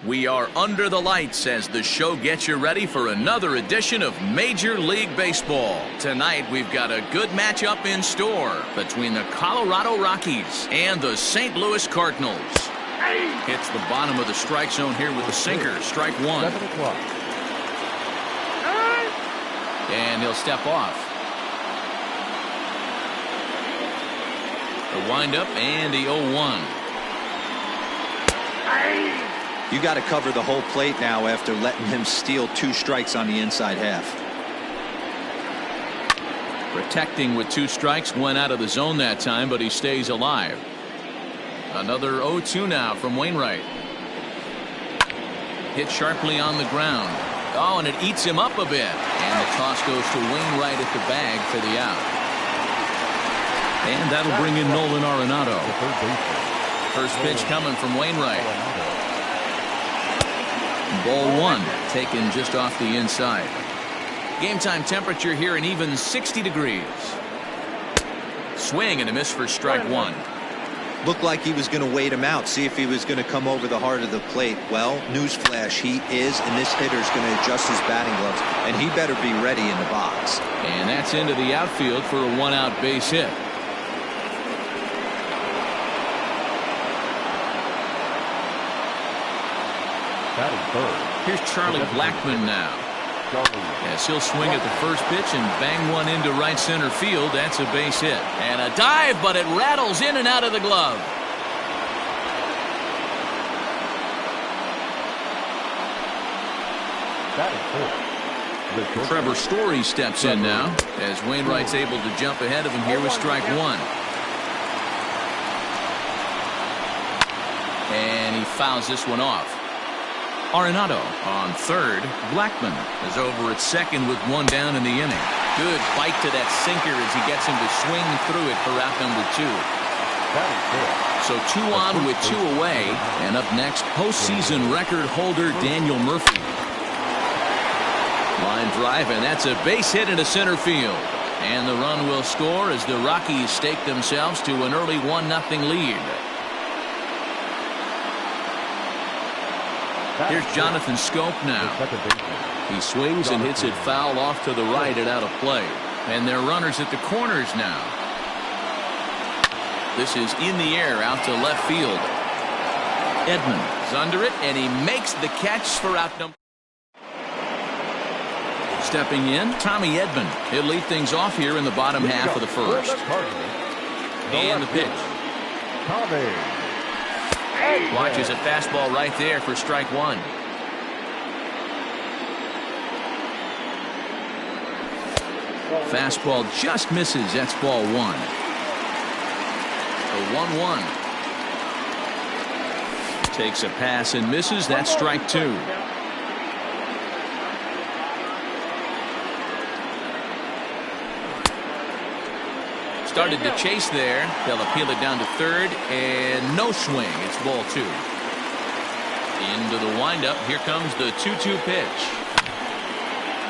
We are under the lights as the show gets you ready for another edition of Major League Baseball. Tonight, we've got a good matchup in store between the Colorado Rockies and the St. Louis Cardinals. Hits the bottom of the strike zone here with a sinker. Strike one. And he'll step off. The windup and the 0-1. You got to cover the whole plate now after letting him steal 2 strikes on the inside half. Protecting with 2 strikes, went out of the zone that time, but he stays alive. Another 0-2 now from Wainwright. Hit sharply on the ground. Oh, and it eats him up a bit. And the toss goes to Wainwright at the bag for the out. And that'll bring in Nolan Arenado. First pitch coming from Wainwright. Ball 1, taken just off the inside. Game time temperature here an even 60 degrees. Swing and a miss for strike 1. Looked like he was going to wait him out, see if he was going to come over the heart of the plate. Well, newsflash, he is, and this hitter's going to adjust his batting gloves, and he better be ready in the box. And that's into the outfield for a 1-out base hit. Here's Charlie Blackmon now. As he'll swing at the first pitch and bang one into right center field. That's a base hit. And a dive, but it rattles in and out of the glove. Trevor Story steps in now as Wainwright's able to jump ahead of him here with strike 1. And he fouls this one off. Arenado on third. Blackmon is over at second with 1 down in the inning. Good bite to that sinker as he gets him to swing through it for out number 2. So 2 on with 2 away. And up next, postseason record holder Daniel Murphy. Line drive, and that's a base hit into center field. And the run will score as the Rockies stake themselves to an early 1-0 lead. Here's Jonathan Scope now. He swings and hits it foul off to the right and out of play. And they're runners at the corners now. This is in the air out to left field. Edman is under it, and he makes the catch for out number. Stepping in, Tommy Edman. He'll lead things off here in the bottom half of the first. And the pitch. Watches a fastball right there for strike 1. Fastball just misses. That's ball 1. The 1-1. Takes a pass and misses. That's strike 2. Started to chase there. They'll appeal it down to third, and no swing. It's ball 2. Into the windup. Here comes the 2-2 pitch.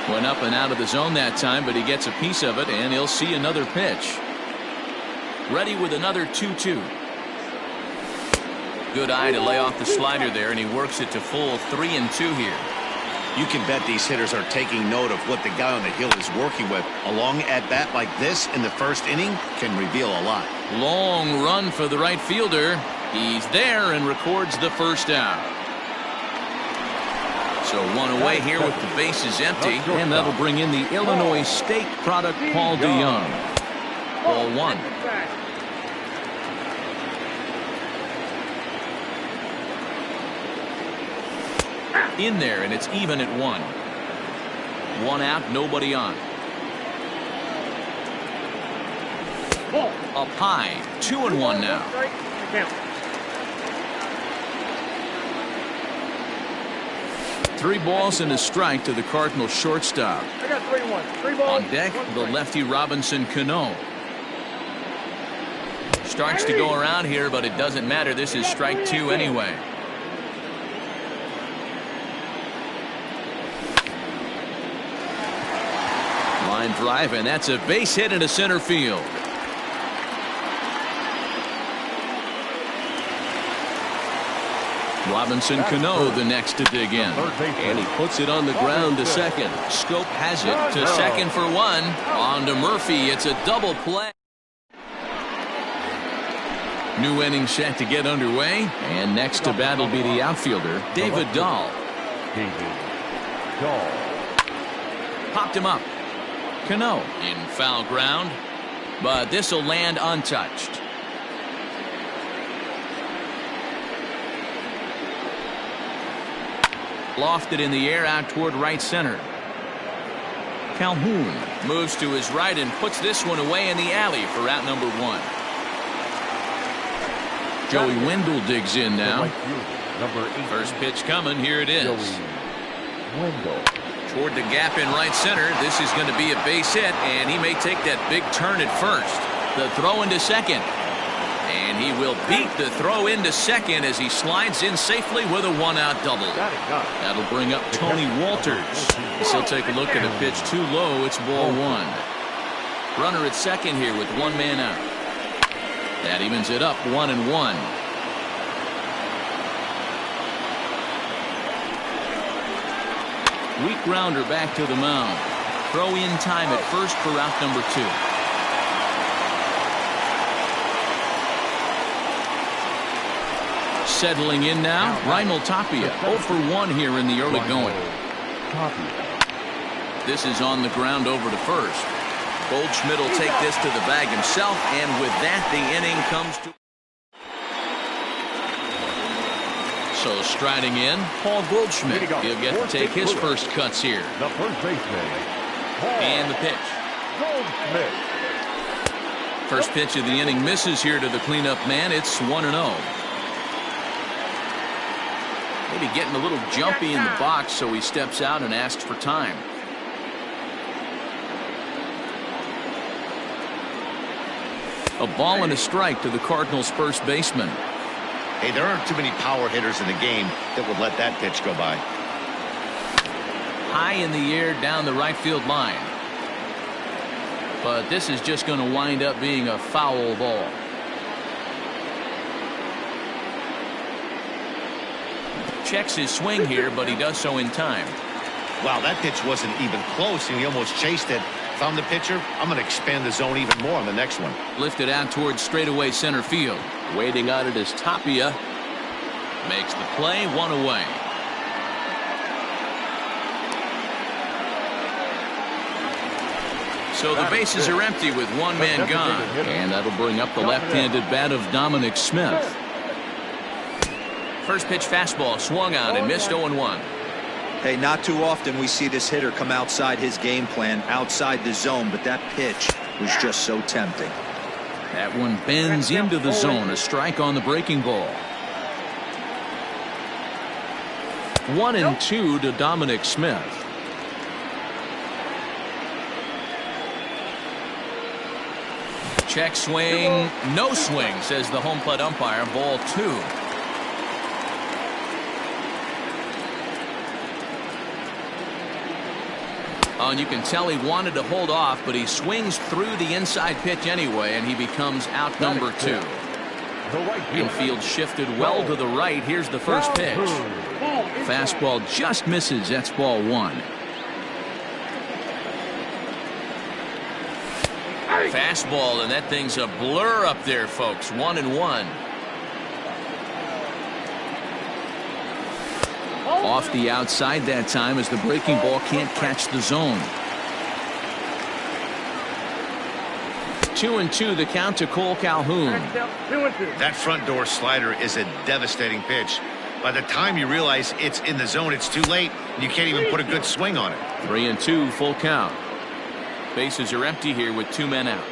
Went up and out of the zone that time, but he gets a piece of it, and he'll see another pitch. Ready with another 2-2. Good eye to lay off the slider there, and he works it to full 3-2 here. You can bet these hitters are taking note of what the guy on the hill is working with. A long at-bat like this in the first inning can reveal a lot. Long run for the right fielder. He's there and records the first out. So 1 away here with the bases empty. And that'll bring in the Illinois State product Paul DeYoung. Ball 1. In there, and it's even at 1. 1 out, nobody on. Up high, 2-1 now. Three balls and a strike to the Cardinals shortstop. On deck, the lefty Robinson Cano. Starts to go around here, but it doesn't matter. This is strike 2 anyway. Line drive, and that's a base hit into center field. Robinson Cano the next to dig in. And he puts it on the ground to second. Scope has it to second for one. On to Murphy. It's a double play. New inning set to get underway. And next to bat will be the outfielder, David Dahl. Popped him up. Cano in foul ground. But this will land untouched. Lofted in the air out toward right center. Calhoun moves to his right and puts this one away in the alley for out number one. Joey Wendell digs in now. First pitch coming. Here it is. Toward the gap in right center. This is going to be a base hit, and he may take that big turn at first. The throw into second. And he will beat the throw into second as he slides in safely with a one-out double. That'll bring up Tony Walters. He'll take a look at a pitch too low. It's ball one. Runner at second here with one man out. That evens it up 1-1. Weak grounder back to the mound. Throw in time at first for out number two. Settling in now, Raimel Tapia. 0 for 1 here in the early going. This is on the ground over to first. Goldschmidt will take this to the bag himself, and with that, the inning comes to. So striding in, Paul Goldschmidt. He'll get to take his first cuts here. The first baseman. And the pitch. Goldschmidt. First pitch of the inning misses here to the cleanup man. It's 1-0. Maybe getting a little jumpy in the box, so he steps out and asks for time. A ball and a strike to the Cardinals' first baseman. Hey, there aren't too many power hitters in the game that would let that pitch go by. High in the air down the right field line. But this is just going to wind up being a foul ball. Checks his swing here, but he does so in time. Wow, that pitch wasn't even close, and he almost chased it. If I'm the pitcher, I'm going to expand the zone even more on the next one. Lifted out towards straightaway center field. Waiting on it is Tapia. Makes the play, one away. So the bases are empty with one man gone. And that'll bring up the left-handed bat of Dominic Smith. First pitch fastball swung on and missed 0-1. Hey, not too often we see this hitter come outside his game plan, outside the zone, but that pitch was just so tempting. That one bends into the zone. A strike on the breaking ball. 1-2 to Dominic Smith. Check swing, no swing, says the home plate umpire. Ball two. Oh, and you can tell he wanted to hold off, but he swings through the inside pitch anyway, and he becomes out number two. Infield shifted well to the right. Here's the first pitch. Fastball just misses. That's ball one. Fastball, and that thing's a blur up there, folks. 1-1. Off the outside that time as the breaking ball can't catch the zone. 2-2 the count to Cole Calhoun. That front door slider is a devastating pitch. By the time you realize it's in the zone, it's too late. You can't even put a good swing on it. 3-2 full count. Bases are empty here with two men out.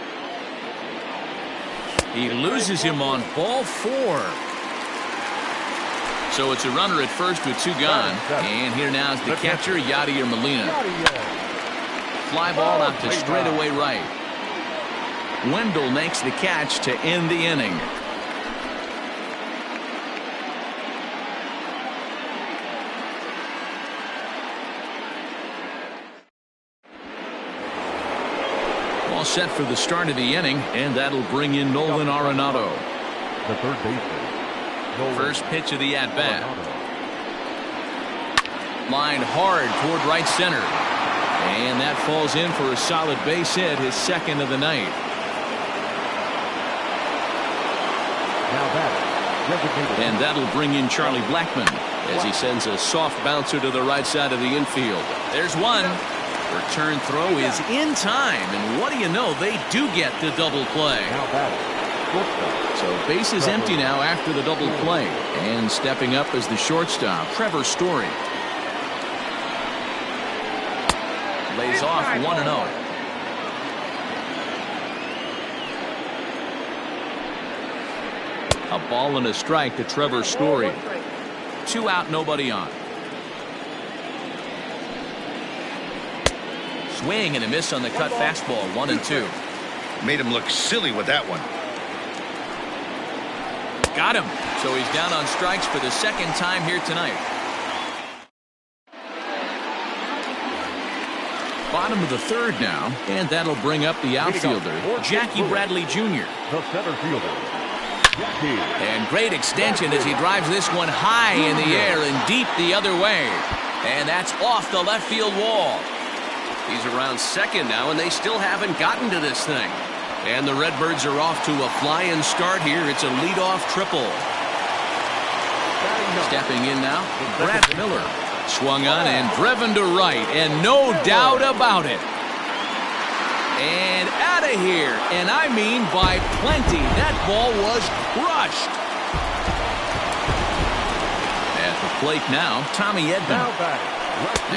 He loses him on ball four. So it's a runner at first with two gone. And here now is the catcher, Yadier Molina. Fly ball out to straightaway right. Wendell makes the catch to end the inning. All set for the start of the inning, and that'll bring in Nolan Arenado. The third baseman. First pitch of the at-bat. Lined hard toward right center. And that falls in for a solid base hit, his second of the night. Now batter. And that'll bring in Charlie Blackmon as he sends a soft bouncer to the right side of the infield. There's one. Return throw is in time, and what do you know, they do get the double play. Now batter. So base is empty now after the double play, and stepping up as the shortstop, Trevor Story. Lays off 1-0. A ball and a strike to Trevor Story. 2 out, nobody on. Swing and a miss on the cut fastball, 1-2. Made him look silly with that one. Got him. So he's down on strikes for the second time here tonight. Bottom of the third now, and that'll bring up the outfielder, Jackie Bradley Jr. The center fielder. And great extension as he drives this one high in the air and deep the other way. And that's off the left field wall. He's around second now, and they still haven't gotten to this thing. And the Redbirds are off to a flying start here. It's a leadoff triple. Stepping in now, Brad Miller. Swung on and driven to right, and no doubt about it. And out of here, and I mean by plenty. That ball was crushed. At the plate now, Tommy Edman.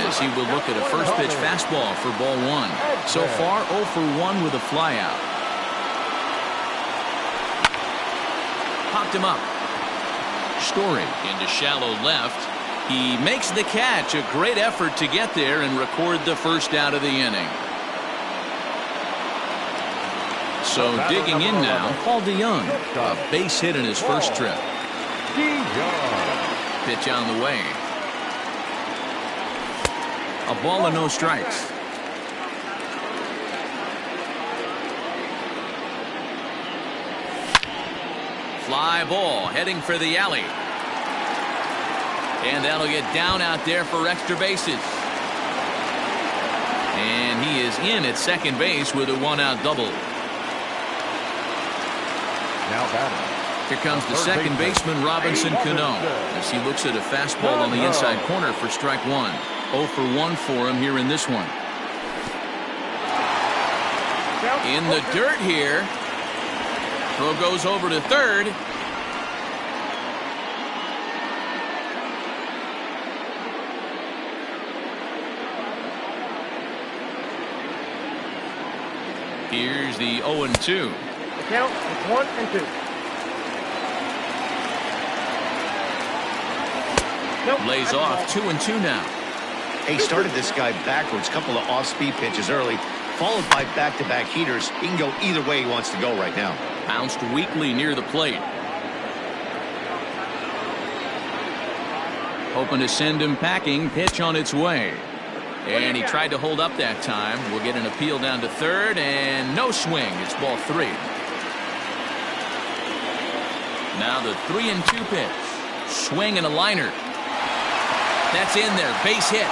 As he will look at a first pitch fastball for ball 1. So far, 0 for 1 with a flyout. Popped him up. Story into shallow left. He makes the catch. A great effort to get there and record the first out of the inning. So digging in now, Paul DeYoung. A base hit in his first trip. Pitch on the way. A ball and no strikes. Fly ball heading for the alley. And that'll get down out there for extra bases. And he is in at second base with a 1-out double. Now batting. Here comes the second baseman, Robinson Cano, as he looks at a fastball on the inside corner for strike 1. 0 for 1 for him here in this one. In the dirt here. Throw goes over to third. Here's the 0-2. The count is 1-2. Lays off 2-2 now. He started this guy backwards, couple of off-speed pitches early, followed by back-to-back heaters. He can go either way he wants to go right now. Bounced weakly near the plate. Hoping to send him packing. Pitch on its way. And he tried to hold up that time. We'll get an appeal down to third, and no swing. It's ball 3. Now the 3-2 pitch. Swing and a liner. That's in there. Base hit.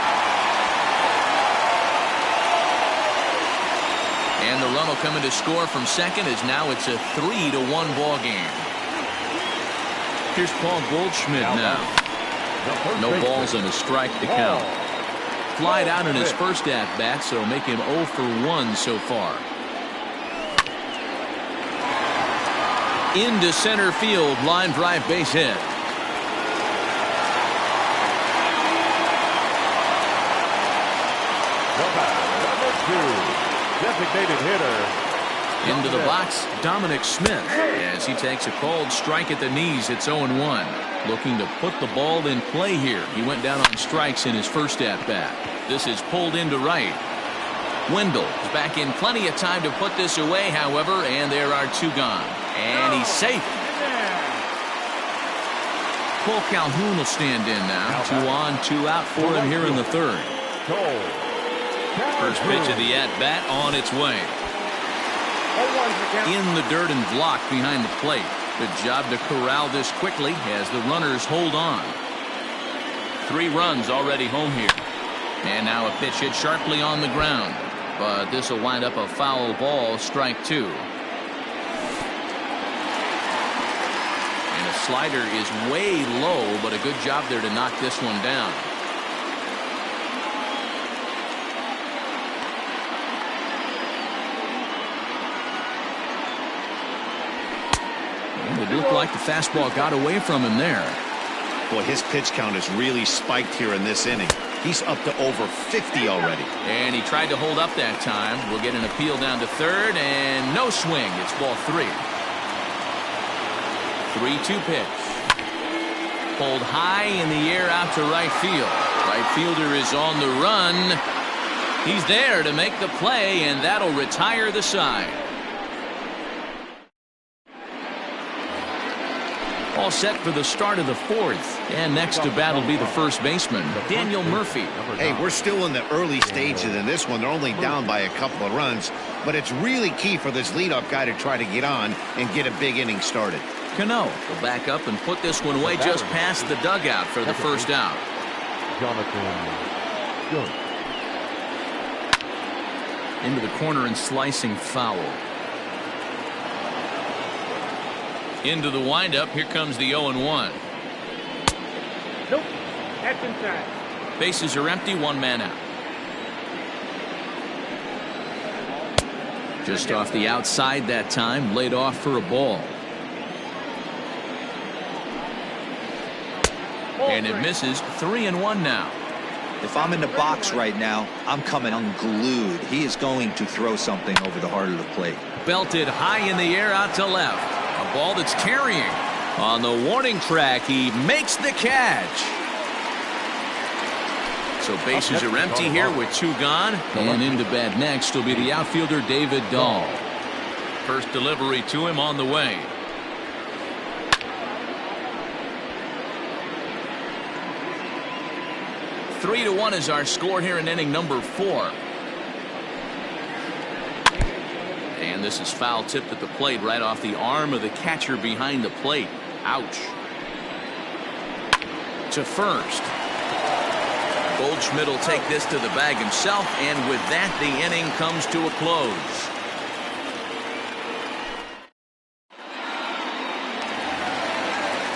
And the run will come in to score from second, as now it's a 3-1 ball game. Here's Paul Goldschmidt now. No balls and a strike to count. Flied out in his first at-bat, so make him 0 for 1 so far. Into center field, line drive base hit. Designated hitter. Into the box, Dominic Smith, as he takes a called strike at the knees. It's 0-1. Looking to put the ball in play here. He went down on strikes in his first at-bat. This is pulled into right. Wendell is back in plenty of time to put this away, however, and there are 2 gone. And he's safe. Cole Calhoun will stand in now. 2 on, 2 out for him here in the third. First pitch of the at-bat on its way. In the dirt and blocked behind the plate. Good job to corral this quickly as the runners hold on. 3 runs already home here. And now a pitch hit sharply on the ground. But this will wind up a foul ball, strike 2. And a slider is way low, but a good job there to knock this one down. And it looked like the fastball got away from him there. Boy, his pitch count has really spiked here in this inning. He's up to over 50 already. And he tried to hold up that time. We'll get an appeal down to third, and no swing. It's ball 3. 3-2 pitch. Pulled high in the air out to right field. Right fielder is on the run. He's there to make the play, and that'll retire the side. All set for the start of the 4th. And next to bat will be the first baseman, Daniel Murphy. Hey, we're still in the early stages in this one. They're only down by a couple of runs, but it's really key for this leadoff guy to try to get on and get a big inning started. Cano will back up and put this one away just past the dugout for the first out. Jonathan Jones. Into the corner and slicing foul. Into the windup. Here comes the 0-1. Nope. That's inside. Bases are empty. 1 man out. Just off the outside that time. Laid off for a ball. And it misses. 3-1 now. If I'm in the box right now, I'm coming unglued. He is going to throw something over the heart of the plate. Belted high in the air out to left. A ball that's carrying. On the warning track, he makes the catch. So bases are empty here with 2 gone. And into bat next will be the outfielder David Dahl. First delivery to him on the way. Three to 1 is our score here in inning number 4. And this is foul tipped at the plate right off the arm of the catcher behind the plate. Ouch. To first. Goldschmidt will take this to the bag himself, and with that the inning comes to a close.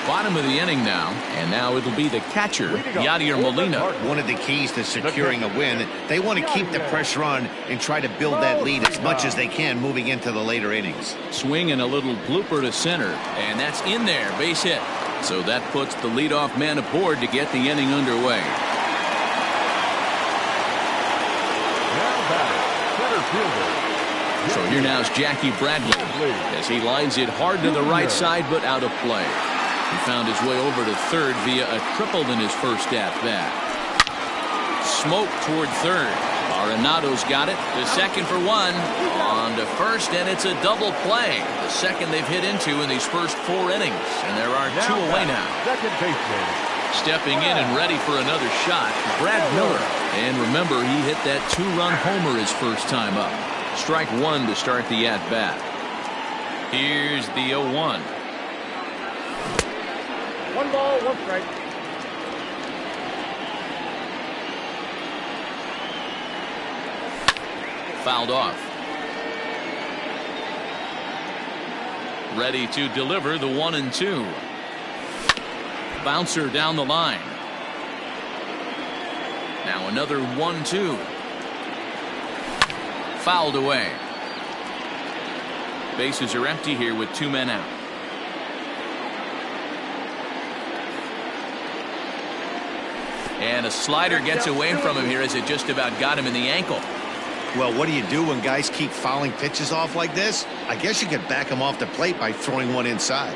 Bottom of the inning now, and now it'll be the catcher, Yadier Molina. One of the keys to securing a win, they want to keep the pressure on and try to build that lead as much as they can moving into the later innings. Swing and a little blooper to center, and that's in there, base hit. So that puts the leadoff man aboard to get the inning underway. So here now is Jackie Bradley as he lines it hard to the right side, but out of play. He found his way over to third via a triple in his first at-bat. Smoke toward third. Arenado's got it to second for 1. On to first, and it's a double play. The second they've hit into in these first 4 innings. And there are 2 away now. Second baseman. Stepping in and ready for another shot, Brad Miller. And remember, he hit that 2-run homer his first time up. Strike 1 to start the at-bat. Here's the 0-1. 1 ball, 1 strike. Fouled off. Ready to deliver the 1-2. Bouncer down the line. Now another 1-2. Fouled away. Bases are empty here with 2 men out. And a slider gets away from him here as it just about got him in the ankle. Well, what do you do when guys keep fouling pitches off like this? I guess you could back him off the plate by throwing one inside.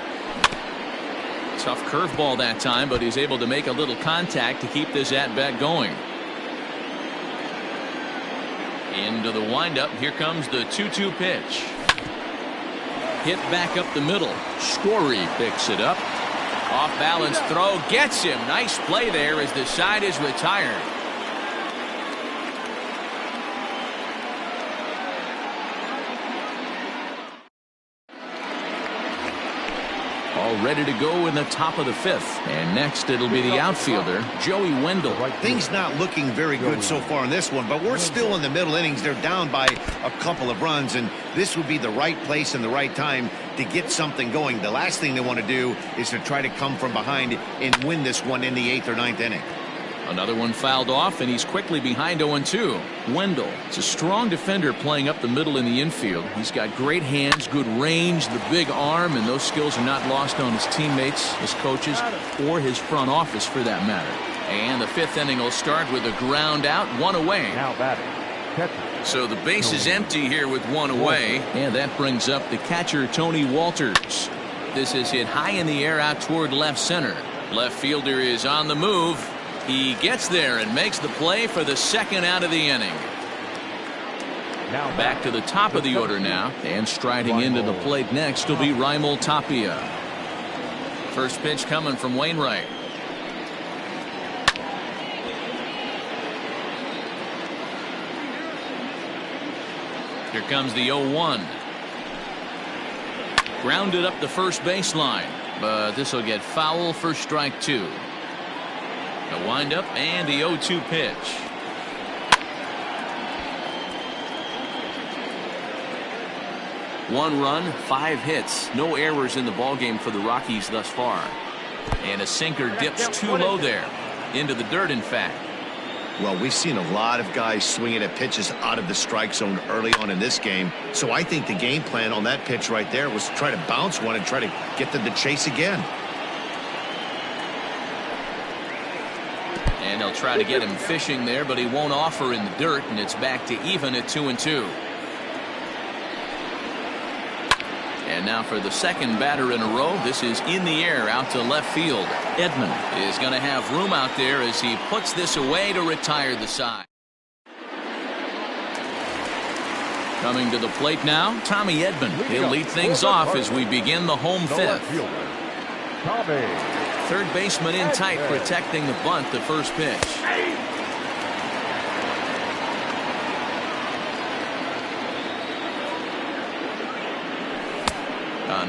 Tough curveball that time, but he's able to make a little contact to keep this at-bat going. Into the windup. Here comes the 2-2 pitch. Hit back up the middle. Story picks it up. Off balance throw gets him. Nice play there as the side is retired. all ready to go in the top of the 5th. And next it'll be the outfielder, Joey Wendell. Things not looking very good so far in this one, but we're still in the middle innings. They're down by a couple of runs, and this would be the right place and the right time to get something going. The last thing they want to do is to try to come from behind and win this one in the 8th or 9th inning. Another one fouled off, and he's quickly behind 0-2. Wendell is a strong defender playing up the middle in the infield. He's got great hands, good range, the big arm, and those skills are not lost on his teammates, his coaches, or his front office for that matter. And the 5th inning will start with a ground out, 1 away. Now batting, catcher. So the base is empty here with 1 away, and that brings up the catcher, Tony Walters. This is hit high in the air out toward left center. Left fielder is on the move. He gets there and makes the play for the 2nd out of the inning. Now Back to the top of the order now, and striding into the plate next will be Raimel Tapia. First pitch coming from Wainwright. Here comes the 0-1. Grounded up the first baseline, but this will get foul for strike 2. A windup and the 0-2 pitch. One run, 5 hits, no errors in the ballgame for the Rockies thus far. And a sinker dips too low there, into the dirt in fact. Well, we've seen a lot of guys swinging at pitches out of the strike zone early on in this game. So I think the game plan on that pitch right there was to try to bounce one and try to get them to chase again. And they'll try to get him fishing there, but he won't offer in the dirt, and it's back to even at 2-2. And now for the 2nd batter in a row. This is in the air out to left field. Edman is going to have room out there as he puts this away to retire the side. Coming to the plate now, Tommy Edman. He'll lead things off as we begin the home 5th. Third baseman in tight, protecting the bunt, the first pitch.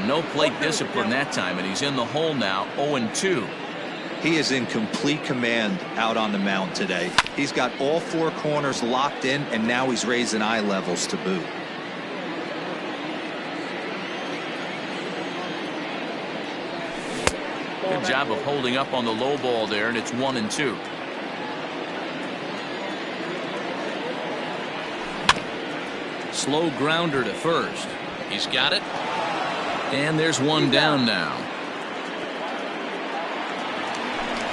No plate discipline that time, and he's in the hole now, 0-2. He is in complete command out on the mound today. He's got all 4 corners locked in, and now he's raising eye levels to boot. Good job of holding up on the low ball there, and it's 1-2. Slow grounder to first. He's got it. And there's one down now.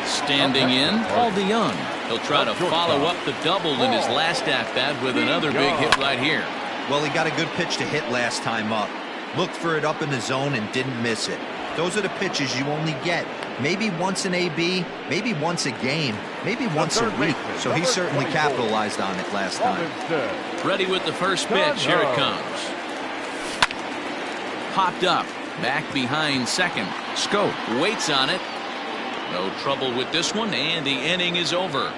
Standing in, Paul DeYoung. He'll try to follow up the double in his last at-bat with another big hit right here. Well, he got a good pitch to hit last time up. Looked for it up in the zone and didn't miss it. Those are the pitches you only get maybe once in AB, maybe once a game, maybe once a week. So he certainly capitalized on it last time. Ready with the first pitch. Here it comes. Popped up, back behind second. Scope waits on it. No trouble with this one, and the inning is over.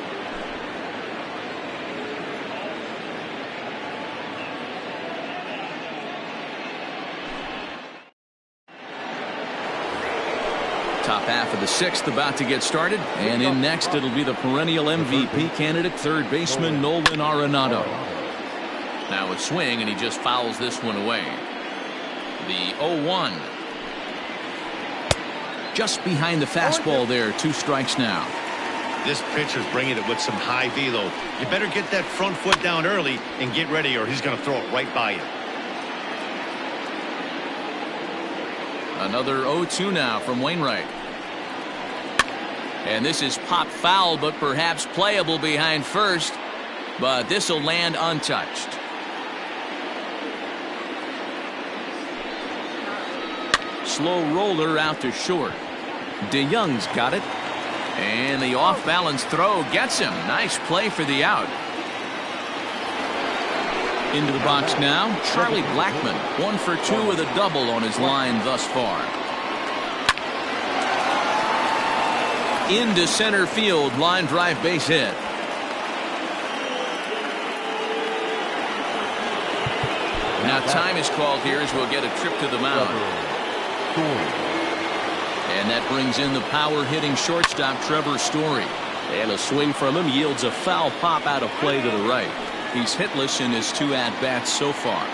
Top half of the 6th about to get started, and in next it'll be the perennial MVP candidate, third baseman Nolan Arenado. Now a swing, and he just fouls this one away. The 0-1. Just behind the fastball there. 2 strikes now. This pitcher's bringing it with some high velo. You better get that front foot down early and get ready, or he's going to throw it right by you. Another 0-2 now from Wainwright. And this is popped foul, but perhaps playable behind first. But this will land untouched. Slow roller out to short. DeYoung's got it. And the off-balance throw gets him. Nice play for the out. Into the box now, Charlie Blackmon. 1 for 2 with a double on his line thus far. Into center field, line drive base hit. Now time is called here as we'll get a trip to the mound. And that brings in the power-hitting shortstop, Trevor Story. And a swing from him yields a foul pop out of play to the right. He's hitless in his 2 at-bats so far.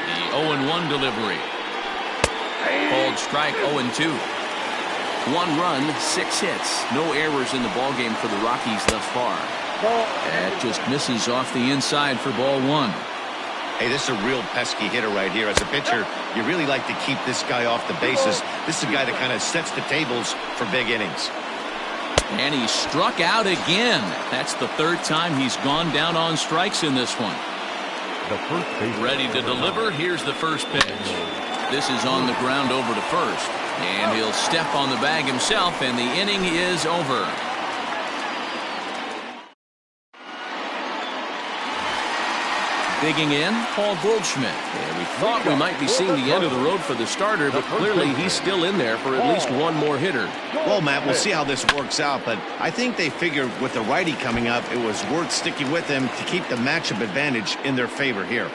The 0-1 delivery. Called strike 0-2. 1 run, 6 hits. No errors in the ballgame for the Rockies thus far. That just misses off the inside for ball 1. Hey, this is a real pesky hitter right here. As a pitcher, you really like to keep this guy off the bases. This is a guy that kind of sets the tables for big innings. And he struck out again. That's the 3rd time he's gone down on strikes in this one. The first base. Ready to deliver. Here's the first pitch. This is on the ground over to first. And he'll step on the bag himself, and the inning is over. Digging in, Paul Goldschmidt. And we thought we might be seeing the end of the road for the starter, but clearly he's still in there for at least one more hitter. Well, Matt, we'll see how this works out, but I think they figured with the righty coming up, it was worth sticking with him to keep the matchup advantage in their favor here.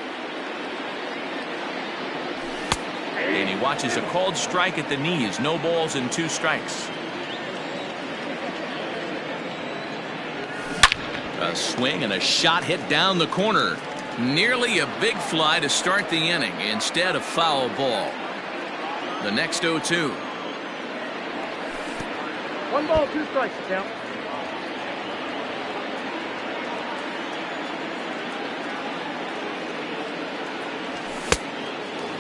And he watches a called strike at the knees. No balls and 2 strikes. A swing and a shot hit down the corner. Nearly a big fly to start the inning. Instead, a foul ball. The next 0-2. 1 ball, 2 strikes, count.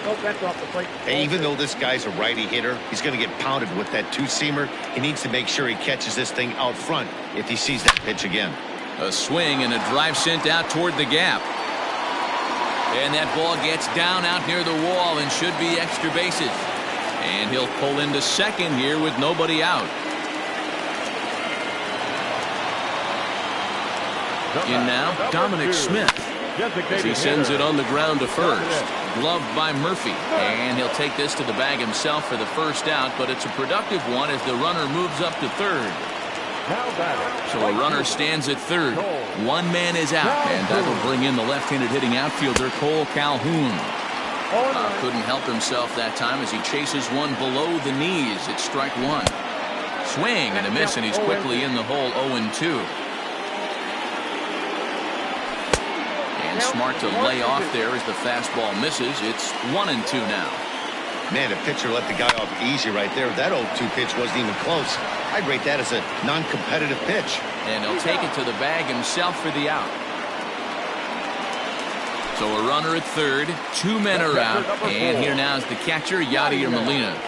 Nope, that's off the plate. Hey, even though this guy's a righty hitter, he's going to get pounded with that 2-seamer. He needs to make sure he catches this thing out front if he sees that pitch again. A swing and a drive sent out toward the gap. And that ball gets down out near the wall and should be extra bases. And he'll pull into second here with nobody out. In now, Dominic Smith. As he sends it on the ground to first. Gloved by Murphy. And he'll take this to the bag himself for the first out, but it's a productive one as the runner moves up to third. So a runner stands at third. 1 man is out, and that'll bring in the left-handed hitting outfielder Cole Calhoun. Couldn't help himself that time as he chases one below the knees. It's strike 1. Swing and a miss, and he's quickly in the hole 0-2. And smart to lay off there as the fastball misses. It's 1-2 now. Man, the pitcher let the guy off easy right there. That 0-2 pitch wasn't even close. I'd rate that as a non-competitive pitch. And he'll take it to the bag himself for the out. So a runner at third. 2 men are out. And here now is the catcher, Yadier Molina.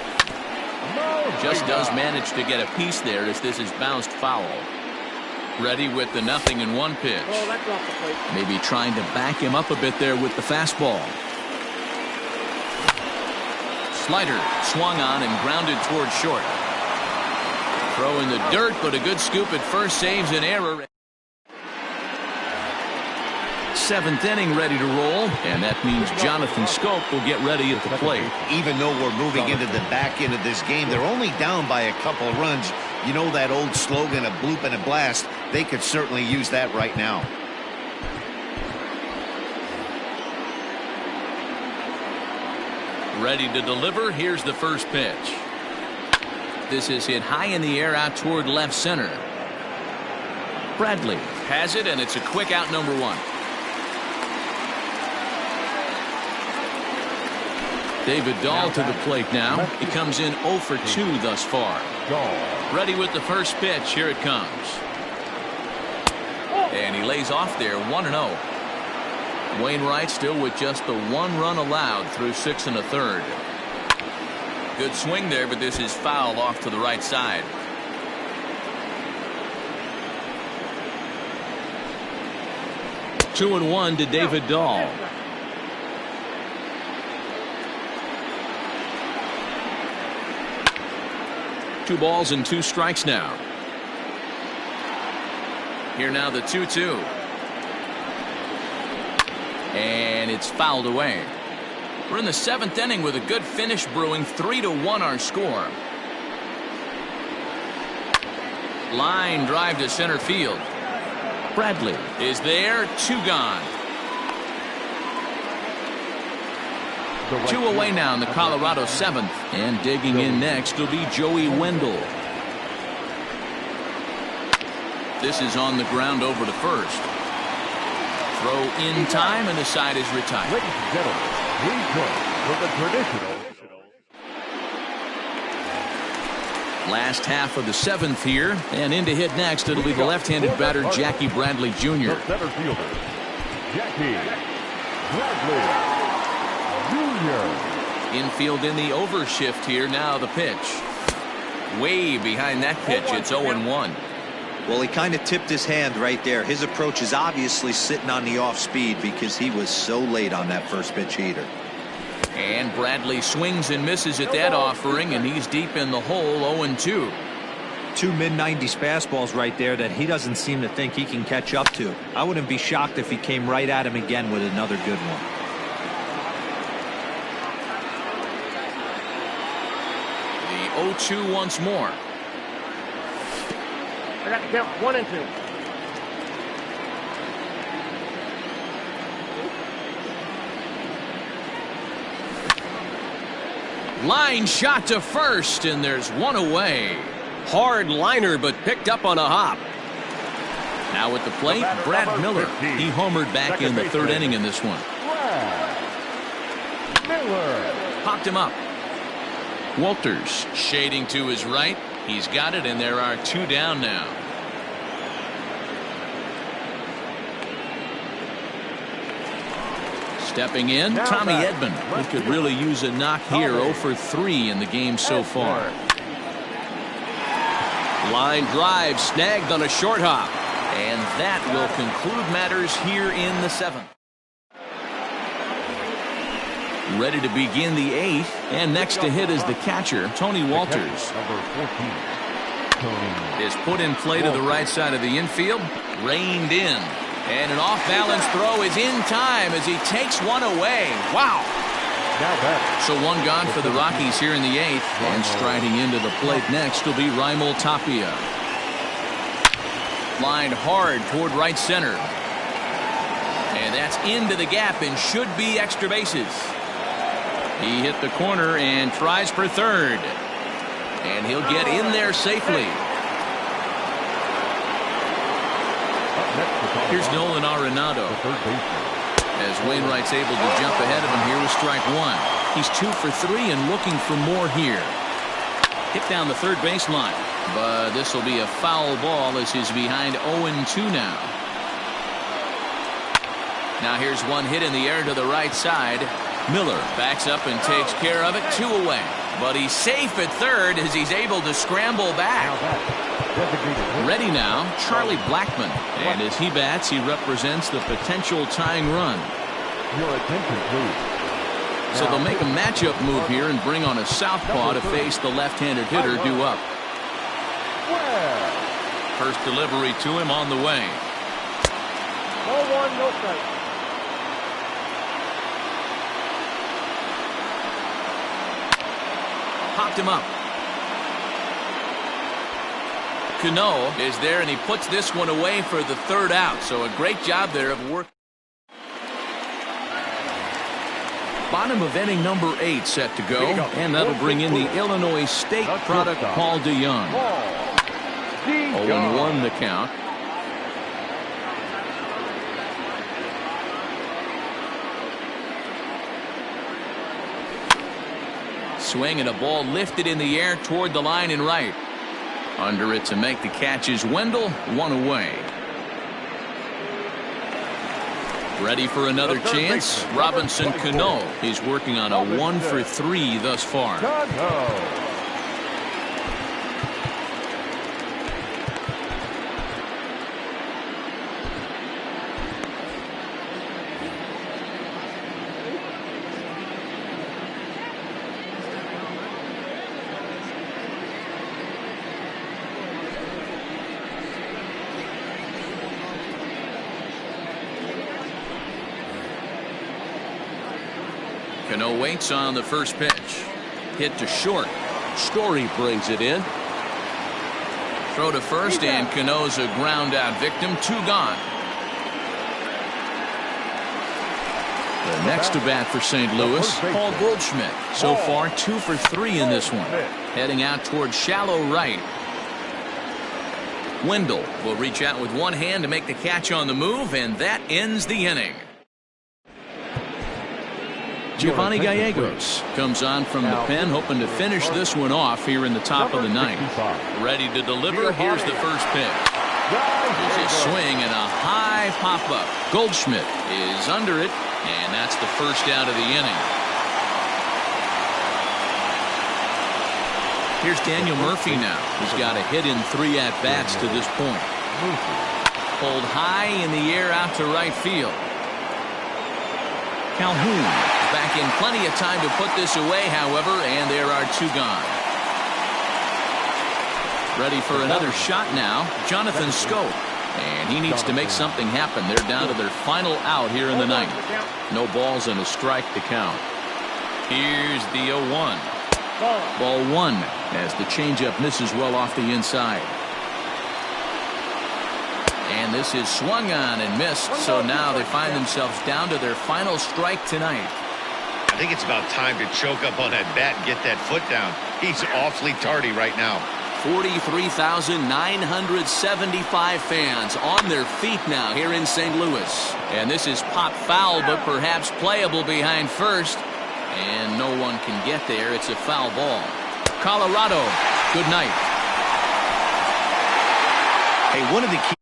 Just does manage to get a piece there as this is bounced foul. Ready with the 0-1 pitch. Maybe trying to back him up a bit there with the fastball. Slider swung on and grounded toward short. Throw in the dirt, but a good scoop at first saves an error. 7th inning ready to roll, and that means Jonathan Scope will get ready at the plate. Even though we're moving into the back end of this game, they're only down by a couple of runs. You know that old slogan, a bloop and a blast. They could certainly use that right now. Ready to deliver. Here's the first pitch. This is hit high in the air out toward left center. Bradley has it, and it's a quick out, number 1. David Dahl to the plate now. He comes in 0 for 2 thus far. Ready with the first pitch. Here it comes. And he lays off there, 1-0. Wainwright still with just the 1 run allowed through 6 1/3. Good swing there, but this is foul off to the right side. Two and 1 to David Dahl. Two balls and 2 strikes now. Here now the 2-2. And it's fouled away. We're in the 7th inning with a good finish brewing. 3-1 our score. Line drive to center field. Bradley is there. 2 gone. 2 away now in the Colorado 7th. And digging in next will be Joey Wendell. This is on the ground over to first. Throw in time, and the side is retired. Ladies and gentlemen, please join for the traditional. Last half of the 7th here, and in to hit next, it'll be the left-handed batter, Jackie Bradley Jr. The center fielder, Jackie Bradley Jr. Infield in the overshift here. Now the pitch. Way behind that pitch. It's 0-1. Well, he kind of tipped his hand right there. His approach is obviously sitting on the off speed because he was so late on that first pitch heater. And Bradley swings and misses at that offering, and he's deep in the hole. 0-2. 2 mid-90s fastballs right there that he doesn't seem to think he can catch up to. I wouldn't be shocked if he came right at him again with another good one. The 0-2 once more. I got to count 1 and 2. Line shot to first, and there's 1 away. hard liner, but picked up on a hop. Now at the plate, Brad Miller. He homered back in the 3rd inning in this one. Miller Popped him up. Walters shading to his right. He's got it, and there are 2 down now. Stepping in, Tommy Edman. He could really use a knock here. 0 for 3 in the game so far. Line drive snagged on a short hop. And that will conclude matters here in the 7th. Ready to begin the 8th, and next to hit is the catcher, Tony Walters. number 14. Tony Is put in play to the right side of the infield, reined in, and an off-balance throw is in time as he takes one away. Wow! now back. So 1 gone for the Rockies here in the 8th, and striding into the plate next will be Raimel Tapia. Lined hard toward right center. And that's into the gap and should be extra bases. He hit the corner and tries for 3rd. And he'll get in there safely. Here's Nolan Arenado. Third baseman. As Wainwright's able to jump ahead of him here with strike 1. He's 2 for 3 and looking for more here. Hit down the 3rd baseline. But this will be a foul ball as he's behind 0-2 now. Now here's one hit in the air to the right side. Miller backs up and takes care of it. 2 away. But he's safe at 3rd as he's able to scramble back. Ready now, Charlie Blackmon. And as he bats, he represents the potential tying run. Your attention, please. So they'll make a matchup move here and bring on a southpaw to face the left-handed hitter due up. First delivery to him on the way. Ball 1, no strike. Popped him up. Cano is there, and he puts this one away for the 3rd out. So a great job there of work. Bottom of inning number 8 set to go, and that'll bring in the Illinois State product, Paul DeYoung. 0-1 the count. Swing and a ball lifted in the air toward the line and right. Under it to make the catch is Wendell. 1 away. Ready for another chance. Robinson Cano. He's working on a 1 for 3 thus far. Cano waits on the first pitch. Hit to short. Story brings it in. Throw to first, and Cano's a ground out victim. 2 gone. The next to bat for St. Louis, Paul Goldschmidt. So far 2 for 3 in this one. Heading out towards shallow right. Wendell will reach out with one hand to make the catch on the move, and that ends the inning. Giovanni Gallegos comes on from the pen, hoping to finish this one off here in the top of the ninth. Ready to deliver. Here's the first pitch. There's a swing and a high pop-up. Goldschmidt is under it, and that's the first out of the inning. Here's Daniel Murphy now. He's got a hit in 3 at-bats to this point. Pulled high in the air out to right field. Calhoun back in plenty of time to put this away, however, and there are 2 gone. Ready for another shot now, Jonathan Scope. And he needs to make something happen. They're down to their final out here in the ninth. No balls and a strike to count. Here's the 0-1. Ball 1 as the changeup misses well off the inside. And this is swung on and missed, so now they find themselves down to their final strike tonight. I think it's about time to choke up on that bat and get that foot down. He's awfully tardy right now. 43,975 fans on their feet now here in St. Louis. And this is pop foul, but perhaps playable behind first. And no one can get there. It's a foul ball. Colorado, good night. Hey, one of the key